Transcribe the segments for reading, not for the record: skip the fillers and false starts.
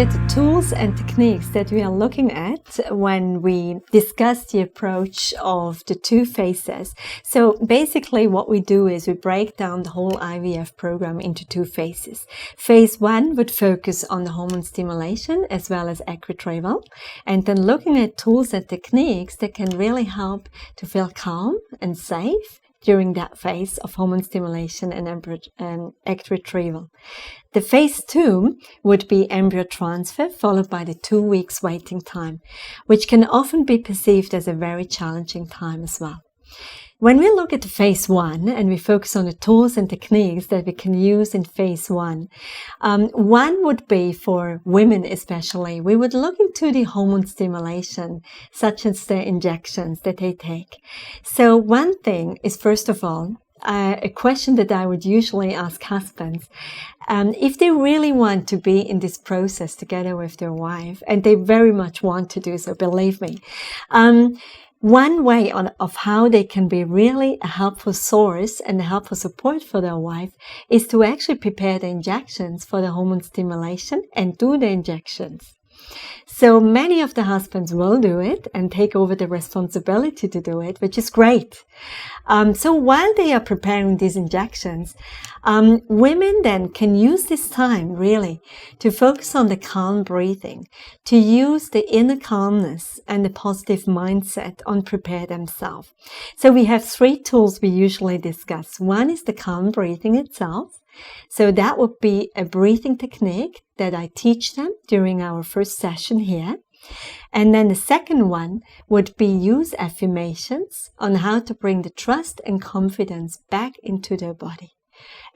at the tools and techniques that we are looking at when we discuss the approach of the 2 phases. So basically what we do is we break down the whole IVF program into 2 phases. Phase 1 would focus on the hormone stimulation as well as egg retrieval, and then looking at tools and techniques that can really help to feel calm and safe during that phase of hormone stimulation and egg retrieval. The phase 2 would be embryo transfer, followed by the 2 weeks waiting time, which can often be perceived as a very challenging time as well. When we look at the phase 1 and we focus on the tools and techniques that we can use in phase 1, one would be for women especially. We would look into the hormone stimulation, such as the injections that they take. So one thing is, first of all, a question that I would usually ask husbands, if they really want to be in this process together with their wife, and they very much want to do so, believe me, one way of how they can be really a helpful source and a helpful support for their wife is to actually prepare the injections for the hormone stimulation and do the injections. So many of the husbands will do it and take over the responsibility to do it, which is great. So while they are preparing these injections, women then can use this time really to focus on the calm breathing, to use the inner calmness and the positive mindset on prepare themselves. So we have 3 tools we usually discuss. One is the calm breathing itself. So that would be a breathing technique that I teach them during our first session here. And then the second one would be use affirmations on how to bring the trust and confidence back into their body.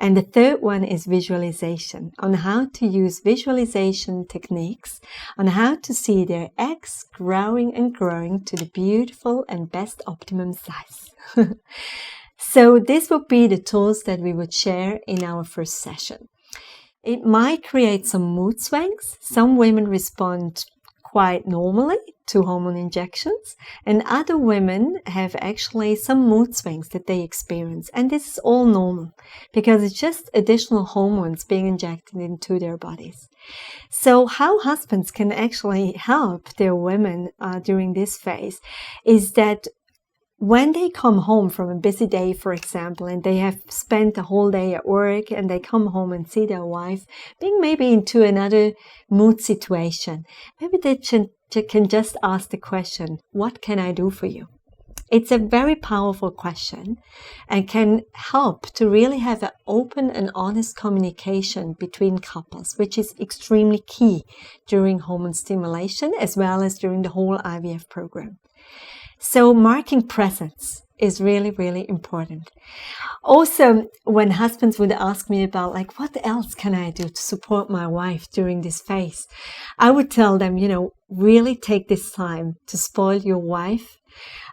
And the third one is visualization, on how to use visualization techniques, on how to see their eggs growing and growing to the beautiful and best optimum size. So this would be the tools that we would share in our first session. It might create some mood swings. Some women respond quite normally to hormone injections, and other women have actually some mood swings that they experience. And this is all normal because it's just additional hormones being injected into their bodies. So how husbands can actually help their women during this phase is that when they come home from a busy day, for example, and they have spent the whole day at work and they come home and see their wife being maybe into another mood situation, maybe they can just ask the question, what can I do for you? It's a very powerful question and can help to really have an open and honest communication between couples, which is extremely key during hormone stimulation as well as during the whole IVF program. So marking presence is really, really important. Also, when husbands would ask me about what else can I do to support my wife during this phase, I would tell them, really take this time to spoil your wife.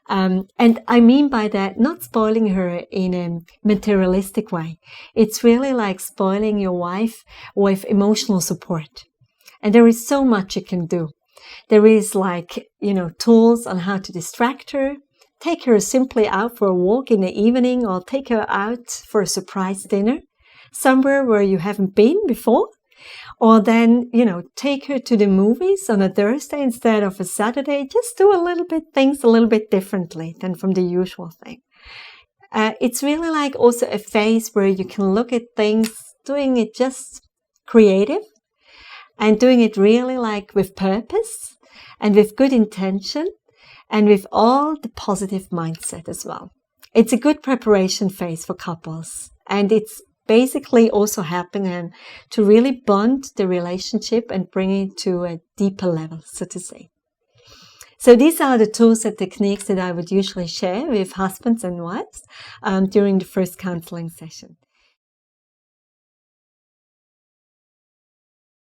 And I mean by that, not spoiling her in a materialistic way. It's really like spoiling your wife with emotional support. And there is so much you can do. There is tools on how to distract her, take her simply out for a walk in the evening, or take her out for a surprise dinner somewhere where you haven't been before. Or then, take her to the movies on a Thursday instead of a Saturday. Just do things a little bit differently than from the usual thing. It's really also a phase where you can look at things, doing it just creative, and doing it really with purpose and with good intention and with all the positive mindset as well. It's a good preparation phase for couples, and it's basically also helping them to really bond the relationship and bring it to a deeper level, so to say. So these are the tools and techniques that I would usually share with husbands and wives during the first counseling session.